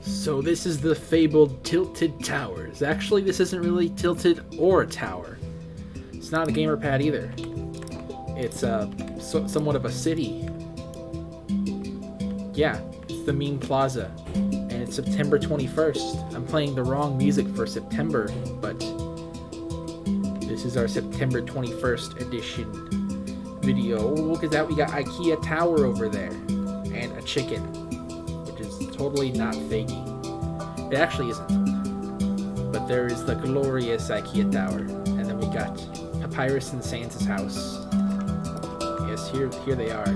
So this is the fabled Tilted Towers. Actually, this isn't really tilted or a tower. It's not a gamer pad either. It's somewhat of a city. Yeah, it's the Meme Plaza. And it's September 21st. I'm playing the wrong music for September, but this is our September 21st edition video. Oh, look at that, we got IKEA Tower over there. And a chicken. Which is totally not fakey. It actually isn't. But there is the glorious IKEA Tower. And then we got Papyrus and Sans' house. Yes, here they are.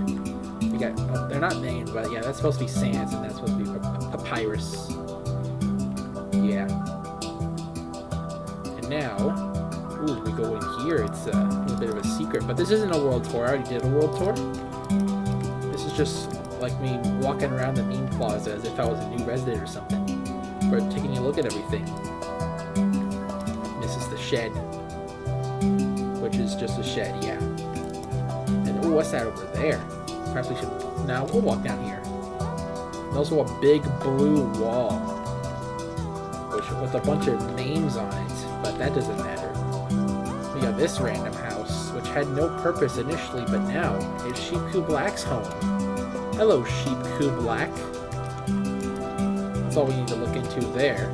We got, they're not named, but yeah, that's supposed to be Sans and that's supposed to be Papyrus. Yeah. And now, ooh, we go in here. It's a little bit of a secret, but this isn't a world tour. I already did a world tour. This is just like me walking around the Meme Plaza as if I was a new resident or something. We're taking a look at everything. This is the shed, which is just a shed, yeah. And oh, what's that over there? Perhaps we should. Now we'll walk down here. And also a big blue wall, with a bunch of names on it, but that doesn't matter. We got this random house, which had no purpose initially, but now it's Sheep Coo Black's home. Hello, Sheep Coo Black. That's all we need to look into there.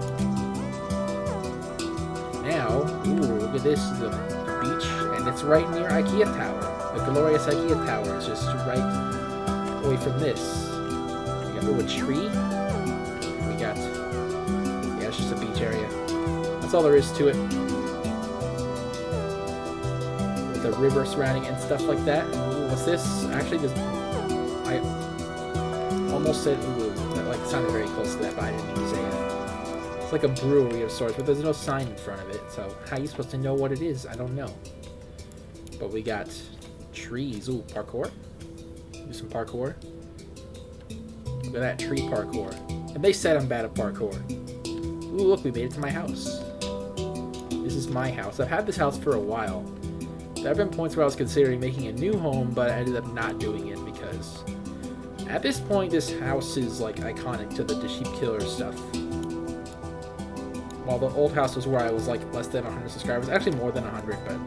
Now, ooh, look at this, the beach, and it's right near IKEA Tower. The glorious IKEA Tower is just right away from this. We got a tree. We got, yeah, it's just a beach area. That's all there is to it. With a river surrounding it and stuff like that. Ooh, what's this? Actually, this, I almost said ooh. That like sounded very close to that, but I didn't mean to say it. It's like a brewery of sorts, but there's no sign in front of it. So how are you supposed to know what it is? I don't know. But we got trees. Ooh, parkour. Do some parkour. Look at that tree parkour. And they said I'm bad at parkour. Ooh, look, we made it to my house. This is my house. I've had this house for a while. There have been points where I was considering making a new home, but I ended up not doing it because at this point, this house is like iconic to the sheep killer stuff. While the old house was where I was like less than 100 subscribers, actually more than 100, but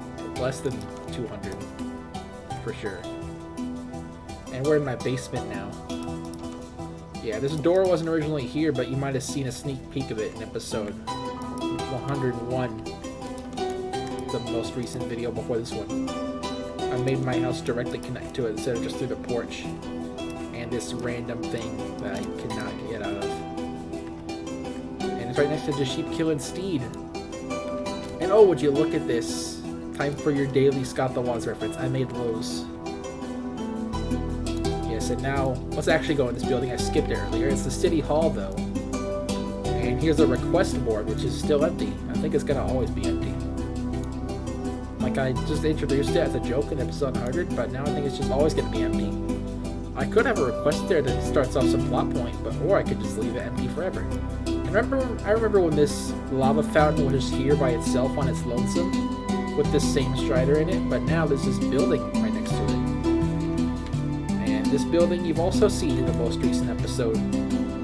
less than 200 for sure. And we're in my basement now. Yeah, this door wasn't originally here, but you might have seen a sneak peek of it in episode 101, the most recent video before this one. I made my house directly connect to it instead of just through the porch and this random thing that I cannot get out of. And it's right next to the sheep killing steed. And oh, would you look at this? Time for your daily Scott the Woz reference. I made Lowe's. Yes, and now let's actually go in this building. I skipped it earlier. It's the City Hall, though. And here's a request board, which is still empty. I think it's gonna always be empty. Like I just introduced it as a joke in episode 100, but now I think it's just always gonna be empty. I could have a request there that starts off some plot point, or I could just leave it empty forever. And I remember when this lava fountain was just here by itself on its lonesome, with this same Strider in it, but now there's this building right next to it. And this building you've also seen in the most recent episode.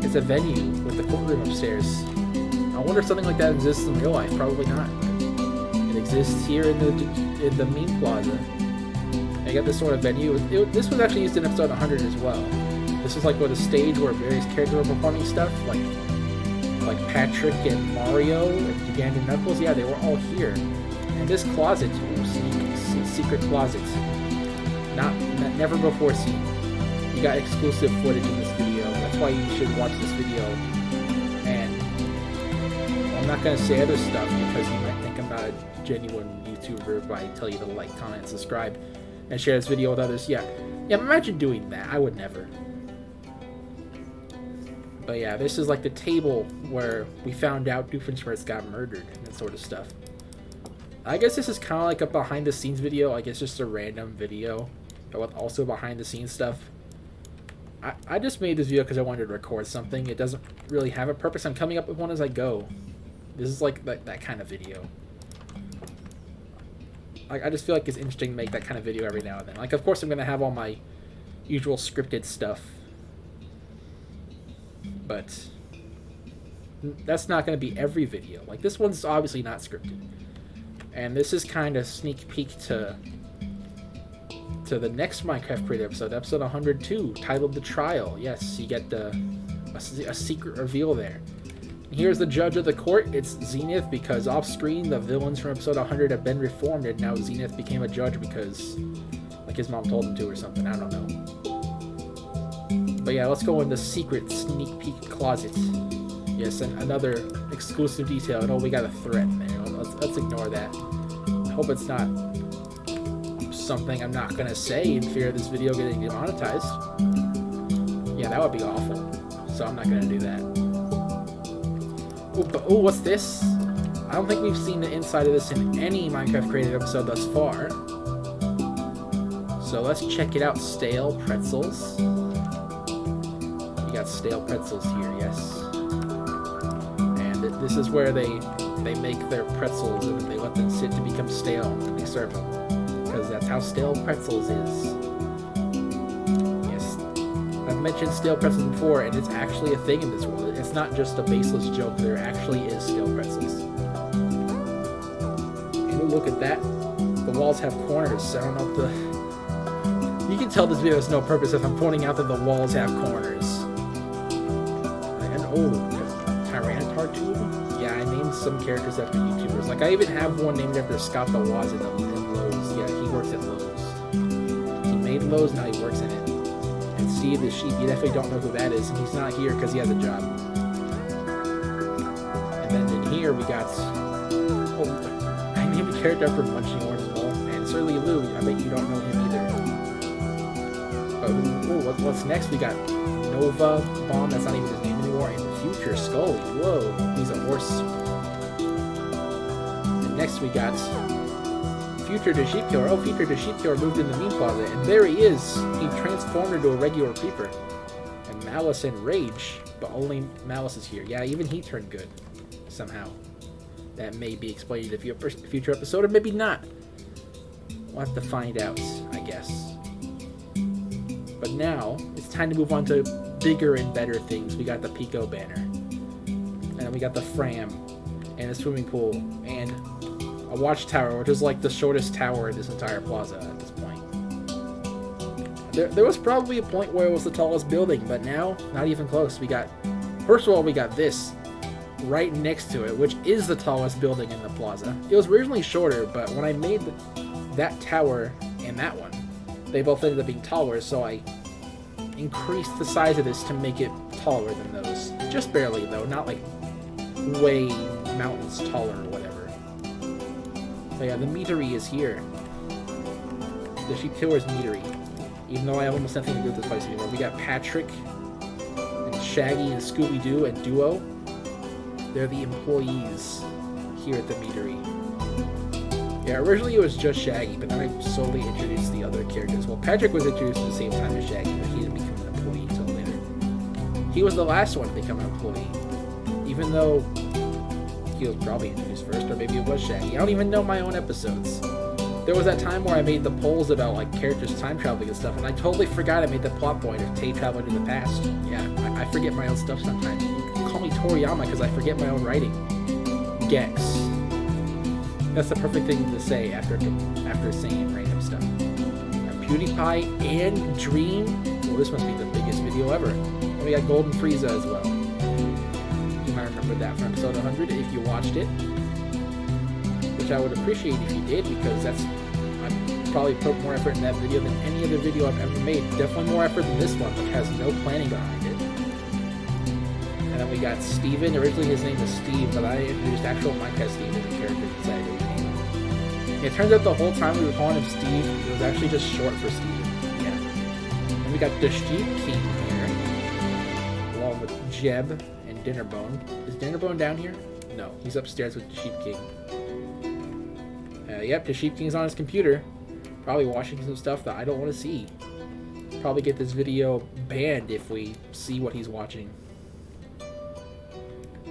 It's a venue with the courtroom upstairs. I wonder if something like that exists in real life. Probably not. It exists here in the Meme Plaza. I got this sort of venue. This was actually used in episode 100 as well. This is like where the stage where various characters were performing stuff, like Patrick and Mario and Ugandan Knuckles. Yeah, they were all here. And this closet, secret closet, not never before seen. You got exclusive footage in this video. That's why you should watch this video. And I'm not gonna say other stuff because you might think I'm not a genuine YouTuber if I tell you to like, comment, subscribe, and share this video with others. Yeah, imagine doing that. I would never. But yeah, this is like the table where we found out Doofenshmirtz got murdered and that sort of stuff. I guess this is kind of like a behind the scenes video. Like it's just a random video, but with also behind the scenes stuff. I just made this video because I wanted to record something. It doesn't really have a purpose. I'm coming up with one as I go. This is like that kind of video. Like I just feel like it's interesting to make that kind of video every now and then. Like of course I'm gonna have all my usual scripted stuff, but that's not going to be every video. Like, this one's obviously not scripted. And this is kind of sneak peek to the next Minecraft Creator episode, episode 102, titled The Trial. Yes, you get a secret reveal there. Here's the judge of the court. It's Zenith, because off screen the villains from episode 100 have been reformed, and now Zenith became a judge because, like, his mom told him to or something. I don't know. But yeah, let's go in the secret sneak peek closet. Yes, and another exclusive detail. And oh, we got a threat there. Let's ignore that. I hope it's not something I'm not gonna say in fear of this video getting demonetized. Yeah, that would be awful. So I'm not gonna do that. Oh, what's this? I don't think we've seen the inside of this in any Minecraft Created episode thus far. So let's check it out. Stale pretzels. You got stale pretzels here, yes. And this is where they make their pretzels and they let them sit to become stale and they serve them. Because that's how stale pretzels is. Yes. I've mentioned stale pretzels before, and it's actually a thing in this world. It's not just a baseless joke. There actually is stale pretzels. And look at that. The walls have corners, so I don't know if the... You can tell this video has no purpose if I'm pointing out that the walls have corners. And Tyranitar tube? Yeah, I named some characters after YouTubers. Like, I even have one named after Scott the Waz in Lowe's. Yeah, he works at Lowe's. He made Lowe's, now he works in it. And Steve the Sheep, you definitely don't know who that is, and he's not here because he has a job. And then in here we got... Oh, I named a character after Munching Horn as well. And Surly Lou, I bet you don't know him either. But what's next? We got Nova Bomb, that's not even his name anymore, and Future Skully. Whoa, he's a horse. And next we got Future the Sheep Killer. Oh, Future the Sheep Killer moved in the meme closet, and there he is. He transformed into a regular creeper. And Malice and Rage, but only Malice is here. Yeah, even he turned good somehow. That may be explained in a future episode, or maybe not. We'll have to find out, I guess. But now, it's time to move on to bigger and better things. We got the Pico banner. And then we got the Fram. And a swimming pool. And a watchtower, which is like the shortest tower in this entire plaza at this point. There was probably a point where it was the tallest building, but now, not even close. We got... First of all, we got this right next to it, which is the tallest building in the plaza. It was originally shorter, but when I made that tower and that one, they both ended up being taller, so I increased the size of this to make it taller than those. Just barely, though, not like way mountains taller or whatever. But yeah, the meatery is here. The Sheep Killer's meatery. Even though I have almost nothing to do with this place anymore. We got Patrick and Shaggy and Scooby-Doo and Duo. They're the employees here at the meatery. Yeah, originally it was just Shaggy, but then I slowly introduced the other characters. Well, Patrick was introduced at the same time as Shaggy, but he didn't become an employee until later. He was the last one to become an employee, even though he was probably introduced first, or maybe it was Shaggy. I don't even know my own episodes. There was that time where I made the polls about like characters time traveling and stuff, and I totally forgot I made the plot point of Tay traveling to the past. Yeah, I forget my own stuff sometimes. You can call me Toriyama because I forget my own writing. Gex. That's the perfect thing to say after saying random stuff. PewDiePie and Dream. Well, this must be the biggest video ever. And we got Golden Frieza as well. You might remember that from episode 100 if you watched it. Which I would appreciate if you did, because I've probably put more effort in that video than any other video I've ever made. Definitely more effort than this one, which has no planning behind it. And then we got Steven. Originally his name was Steve, but I introduced actual Minecraft Steve as a character and decided to rename him. It turns out the whole time we were calling him Steve, it was actually just short for Steve. Yeah. And we got the Sheep King here, along with Jeb and Dinnerbone. Is Dinnerbone down here? No, he's upstairs with the Sheep King. Yep, the Sheep King's on his computer, probably watching some stuff that I don't want to see. Probably get this video banned if we see what he's watching.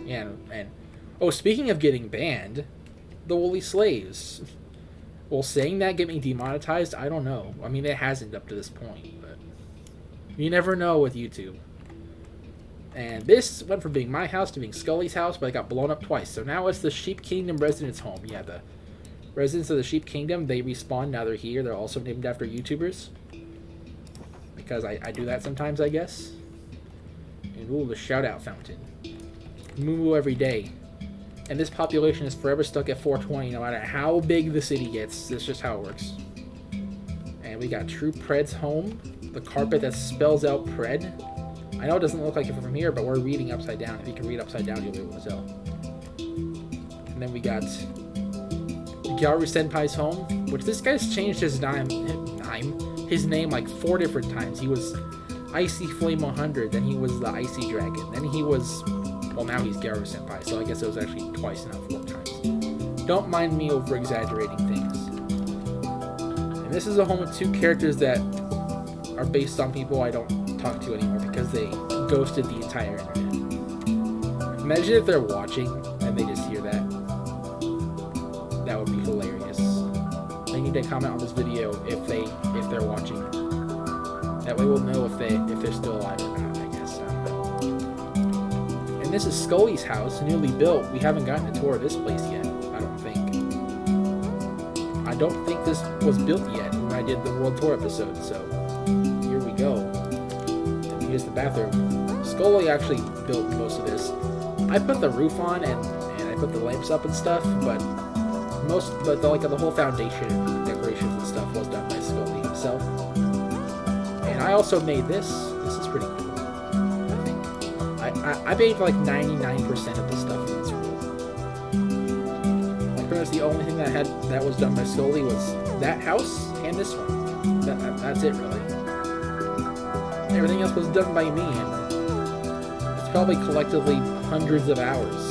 Yeah, and oh, speaking of getting banned, the Woolly Slaves. Will saying that get me demonetized? I don't know. I mean, it hasn't up to this point, but you never know with YouTube. And this went from being my house to being Skully's house, but it got blown up twice. So now it's the Sheep Kingdom residents' home. Yeah, the residents of the Sheep Kingdom, they respawn. Now they're here. They're also named after YouTubers. Because I do that sometimes, I guess. And ooh, the shout-out fountain. Moo every day. And this population is forever stuck at 420, no matter how big the city gets. That's just how it works. And we got True Pred's home. The carpet that spells out Pred. I know it doesn't look like it from here, but we're reading upside down. If you can read upside down, you'll be able to tell. And then we got Gyaru Senpai's home, which this guy's changed his his name like 4 different times. He was Icy Flame 100, then he was the Icy Dragon, then he was, well, now he's Gyaru Senpai, so I guess it was actually twice, not 4 times. Don't mind me over-exaggerating things. And this is a home with 2 characters that are based on people I don't talk to anymore because they ghosted the entire internet. Imagine if they're watching and they just hear that. That would be hilarious. They need to comment on this video if they're watching. That way we'll know if they're still alive or not, I guess. And this is Skully's house, newly built. We haven't gotten a tour of this place yet, I don't think. I don't think this was built yet when I did the world tour episode, so here we go. And here's the bathroom. Skully actually built most of this. I put the roof on and I put the lamps up and stuff, but the whole foundation and decorations and stuff was done by Skully himself. And I also made this. This is pretty cool, I think. I made like 99% of the stuff in this room. Like pretty much the only thing that was done by Skully was that house and this one. That's it really. Everything else was done by me, and it's probably collectively hundreds of hours.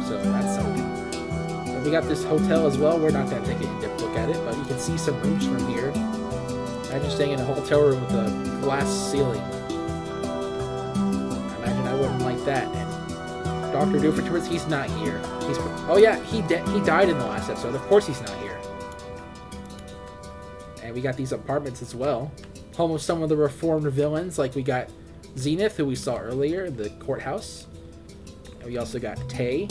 So that's something. We got this hotel as well. We're not going to take a in-depth look at it, but you can see some rooms from here. Imagine staying in a hotel room with a glass ceiling. I imagine I wouldn't like that. And Dr. Doofenshmirtz, he's not here. Oh yeah, he died in the last episode. Of course he's not here. And we got these apartments as well. Home of some of the reformed villains, like we got Zenith, who we saw earlier, the courthouse. And we also got Tay.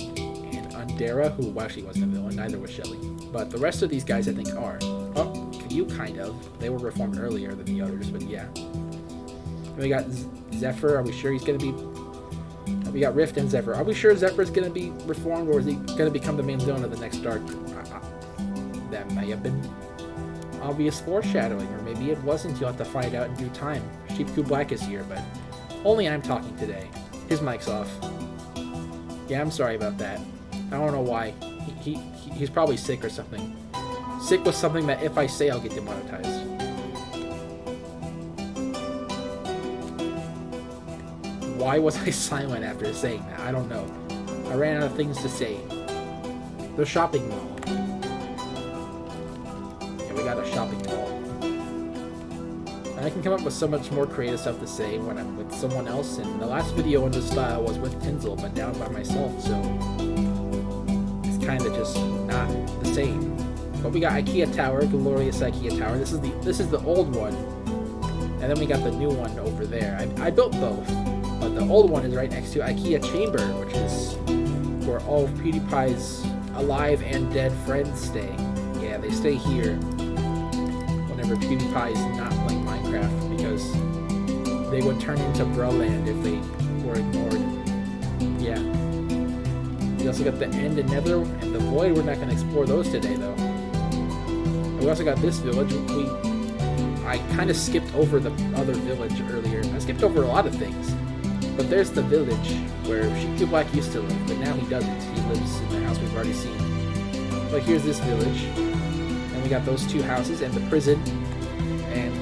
Dara, who actually wasn't a villain, neither was Shelly. But the rest of these guys, I think, are. Oh, you kind of. They were reformed earlier than the others, but yeah. And we got Zephyr. Are we sure he's going to be... We got Rift and Zephyr. Are we sure Zephyr's going to be reformed, or is he going to become the main villain of the next arc? That may have been obvious foreshadowing, or maybe it wasn't. You'll have to find out in due time. Sheepku Black is here, but only I'm talking today. His mic's off. Yeah, I'm sorry about that. I don't know why. He's probably sick or something. Sick with something that if I say, I'll get demonetized. Why was I silent after saying that? I don't know. I ran out of things to say. The shopping mall. Yeah, we got a shopping mall. And I can come up with so much more creative stuff to say when I'm with someone else. And the last video in this style was with Tinsel, but now I'm by myself, so... kind of just not the same. But we got IKEA Tower, glorious IKEA Tower. This is the old one, and then we got the new one over there. I built both, but the old one is right next to IKEA Chamber, which is where all of PewDiePie's alive and dead friends stay. Yeah, they stay here whenever PewDiePie is not playing Minecraft, because they would turn into Broland if they were ignored. Yeah. We also got the End and Nether and the Void. We're not going to explore those today, though. And we also got this village. I kind of skipped over the other village earlier. I skipped over a lot of things. But there's the village where Sheepku Black used to live, but now he doesn't. He lives in the house we've already seen. But here's this village. And we got those 2 houses and the prison. And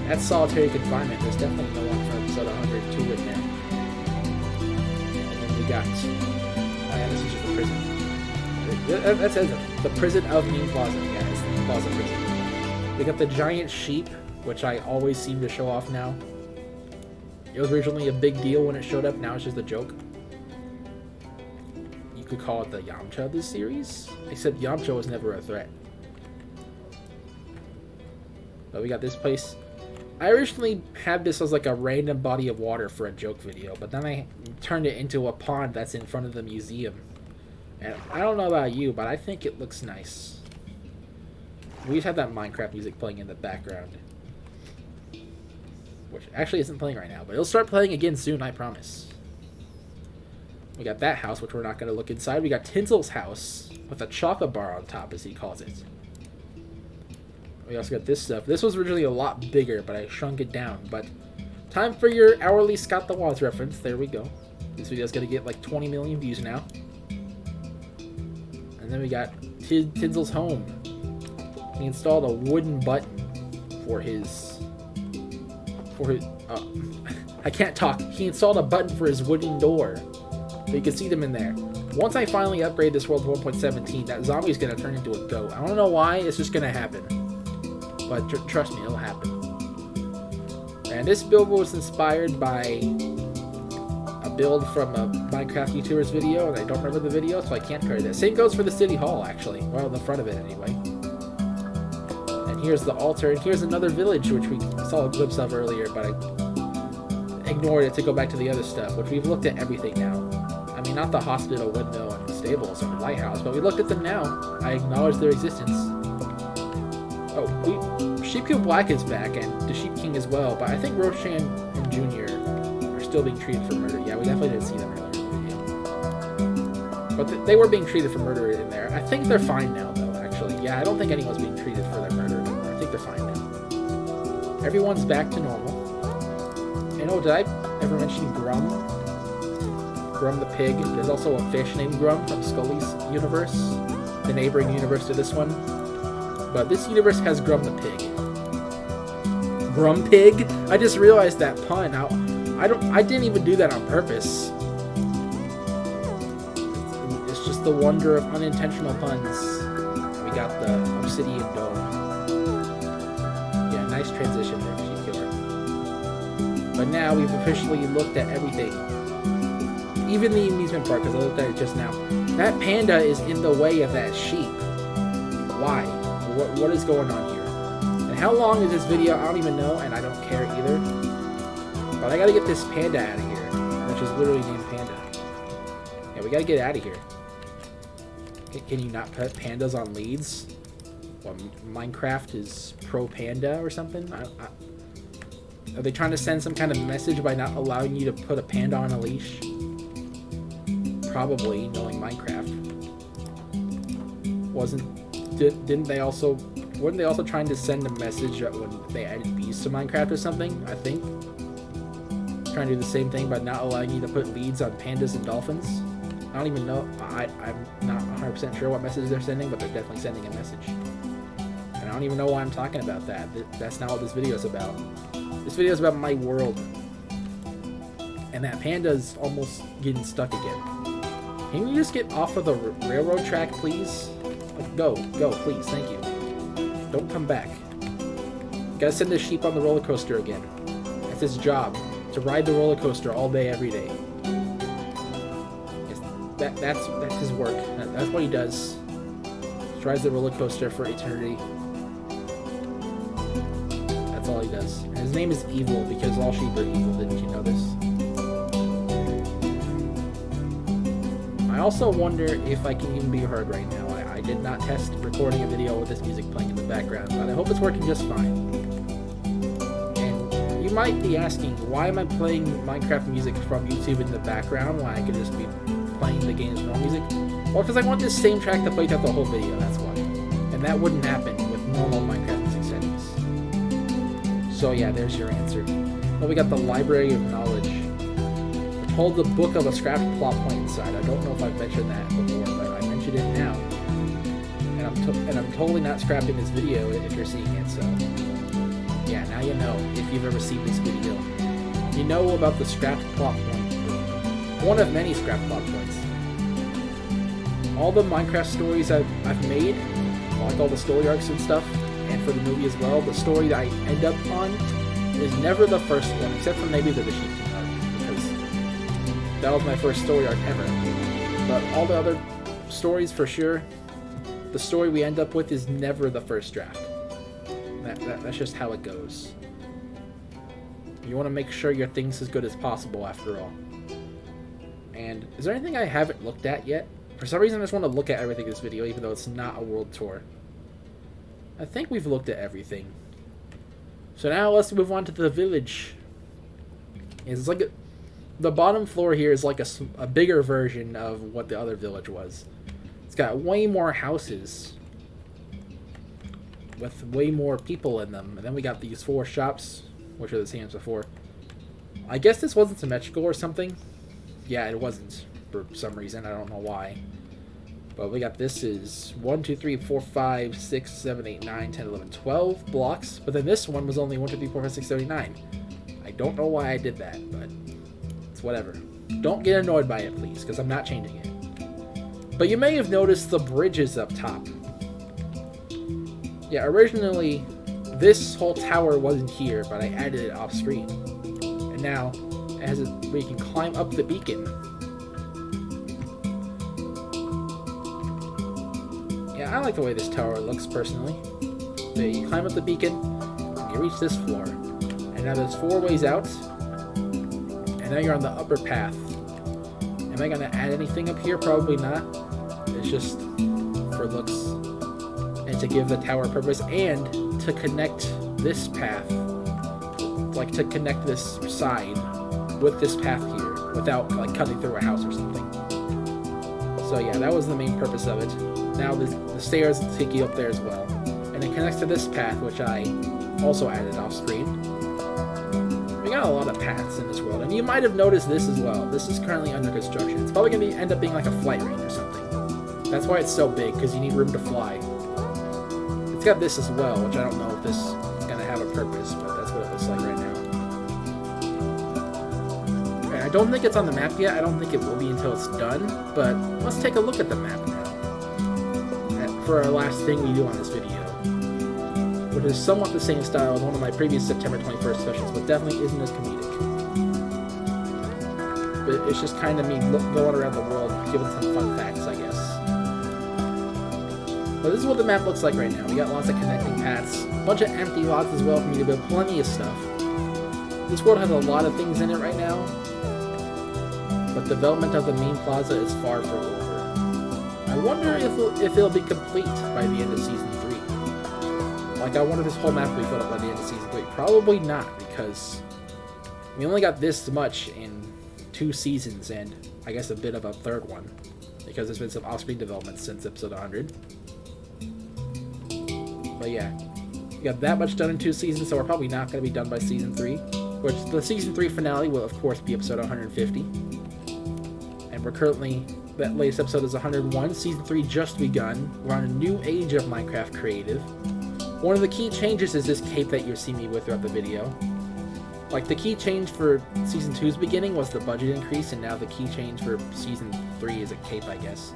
that's solitary confinement. There's definitely no one from episode 102 in there. And then we got... Oh yeah, this is just the prison. That says it. The prison of Meme Plaza. Yeah, it's the Meme Plaza prison. We got the giant sheep, which I always seem to show off now. It was originally a big deal when it showed up, now it's just a joke. You could call it the Yamcha of this series, except Yamcha was never a threat. But we got this place. I originally had this as like a random body of water for a joke video, but then I turned it into a pond that's in front of the museum. And I don't know about you, but I think it looks nice. We just have that Minecraft music playing in the background. Which actually isn't playing right now, but it'll start playing again soon, I promise. We got that house, which we're not going to look inside. We got Tinsel's house with a chocolate bar on top, as he calls it. We also got this stuff. This was originally a lot bigger, but I shrunk it down. But time for your hourly Scott the Woz reference. There we go. This video's going to get like 20 million views now. And then we got Tinsel's home. He installed a wooden button for his... I can't talk. He installed a button for his wooden door. So you can see them in there. Once I finally upgrade this world to 1.17, that zombie's going to turn into a goat. I don't know why. It's just going to happen. But trust me, it'll happen. And this build was inspired by a build from a Minecraft YouTuber's video, and I don't remember the video, so I can't credit it. Same goes for the City Hall, actually. Well, the front of it, anyway. And here's the altar, and here's another village, which we saw a glimpse of earlier, but I ignored it to go back to the other stuff, which we've looked at everything now. I mean, not the hospital, windmill, and stables, and lighthouse, but we looked at them now. I acknowledge their existence. Oh, Sheepkill Black is back, and the Sheep King as well, but I think Roshan and Junior are still being treated for murder. Yeah, we definitely didn't see them earlier in the video. But they were being treated for murder in there. I think they're fine now, though, actually. Yeah, I don't think anyone's being treated for their murder anymore. I think they're fine now. Everyone's back to normal. And oh, did I ever mention Grum? Grum the pig. There's also a fish named Grum from Skully's universe, the neighboring universe to this one. But this universe has Grum the pig. Grum pig? I just realized that pun. I didn't even do that on purpose. It's just the wonder of unintentional puns. We got the obsidian dome. Yeah, nice transition there, Sheep Killer. But now we've officially looked at everything. Even the amusement park, because I looked at it just now. That panda is in the way of that sheep. Why? What is going on here? And how long is this video? I don't even know, and I don't care either. But I gotta get this panda out of here, which is literally named Panda. Yeah, we gotta get out of here. Can you not put pandas on leads? Well, Minecraft is pro panda or something? Are they trying to send some kind of message by not allowing you to put a panda on a leash? Probably, knowing Minecraft. Wouldn't they also trying to send a message when they added bees to Minecraft or something? I think. Trying to do the same thing by not allowing you to put leads on pandas and dolphins. I don't even know. I'm not 100% sure what message they're sending, but they're definitely sending a message. And I don't even know why I'm talking about that. That's not what this video is about. This video is about my world. And that panda's almost getting stuck again. Can you just get off of the railroad track, please? Like, go, please, thank you. Don't come back. Gotta send the sheep on the roller coaster again. That's his job, to ride the roller coaster all day, every day. That's his work. That's what he does. He rides the roller coaster for eternity. That's all he does. And his name is Evil because all sheep are evil. Didn't you know this? I also wonder if I can even be heard right now. I did not test recording a video with this music playing in the background, but I hope it's working just fine. And you might be asking, why am I playing Minecraft music from YouTube in the background when I could just be playing the game's normal music? Well, because I want this same track to play throughout the whole video, that's why. And that wouldn't happen with normal Minecraft music settings. So yeah, there's your answer. Well, we got the Library of Knowledge, which holds a book of a scrapped plot point inside. I don't know if I've mentioned that before, but I mentioned it now. And I'm totally not scrapping this video if you're seeing it, so yeah, now you know if you've ever seen this video. You know about the scrapped plot point. One of many scrapped plot points. All the Minecraft stories I've made, like all the story arcs and stuff, and for the movie as well, the story that I end up on is never the first one, except for maybe the Sheep King arc, because that was my first story arc ever. But all the other stories, for sure, the story we end up with is never the first draft. That's just how it goes. You want to make sure your thing's as good as possible after all. And is there anything I haven't looked at yet? For some reason I just want to look at everything in this video, even though it's not a world tour. I think we've looked at everything. So now let's move on to the village. It's like the bottom floor here is like a bigger version of what the other village was. It's got way more houses with way more people in them. And then we got these 4 shops, which are the same as before. I guess this wasn't symmetrical or something. Yeah, it wasn't for some reason. I don't know why. But we got this is 1, 2, 3, 4, 5, 6, 7, 8, 9, 10, 11, 12 blocks. But then this one was only 1, 2, 3, 4, 5, 6, 7, 8, 9. I don't know why I did that, but it's whatever. Don't get annoyed by it, please, because I'm not changing it. But you may have noticed the bridges up top. Yeah, originally, this whole tower wasn't here, but I added it off screen. And now, it has where you can climb up the beacon. Yeah, I like the way this tower looks, personally. So you climb up the beacon, and you reach this floor. And now there's 4 ways out. And now you're on the upper path. Am I going to add anything up here? Probably not. It's just for looks. And to give the tower a purpose. And to connect this path. Like, to connect this side with this path here. Without, like, cutting through a house or something. So yeah, that was the main purpose of it. Now the stairs take you up there as well. And it connects to this path, which I also added off screen. We got a lot of paths in this world, and you might have noticed this as well. This is currently under construction. It's probably going to end up being like a flight range or something. That's why it's so big, because you need room to fly. It's got this as well, which I don't know if this is going to have a purpose, but that's what it looks like right now. Okay, I don't think it's on the map yet. I don't think it will be until it's done, but let's take a look at the map now. For our last thing we do on this video, which is somewhat the same style as one of my previous September 21st specials, but definitely isn't as comedic. But it's just kind of me going around the world, giving some fun facts, I guess. But this is what the map looks like right now. We got lots of connecting paths, a bunch of empty lots as well for me to build plenty of stuff. This world has a lot of things in it right now, but development of the main plaza is far from over. I wonder if it'll be complete by the end of Season 3. Like, I wonder if this whole map will be filled up by the end of Season 3. Probably not, because we only got this much in 2 seasons, and I guess a bit of a third one, because there's been some off-screen development since episode 100. But yeah, we got that much done in 2 seasons, so we're probably not going to be done by Season 3, which the Season 3 finale will, of course, be episode 150. And we're currently... That latest episode is 101. Season 3 just begun. We're on a new age of Minecraft Creative. One of the key changes is this cape that you see me with throughout the video. Like, the key change for Season 2's beginning was the budget increase, and now the key change for Season 3 is a cape, I guess.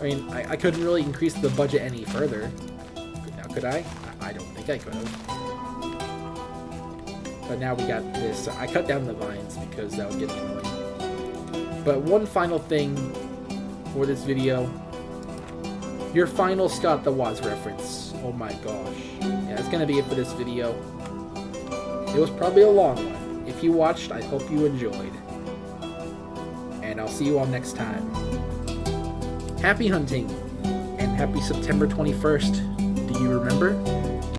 I mean, I couldn't really increase the budget any further. Now, could I? I don't think I could have. But now we got this. I cut down the vines because that was getting annoying. But one final thing for this video. Your final Scott the Woz reference. Oh my gosh. Yeah, that's gonna be it for this video. It was probably a long one. If you watched, I hope you enjoyed. And I'll see you all next time. Happy hunting, and happy September 21st. Do you remember?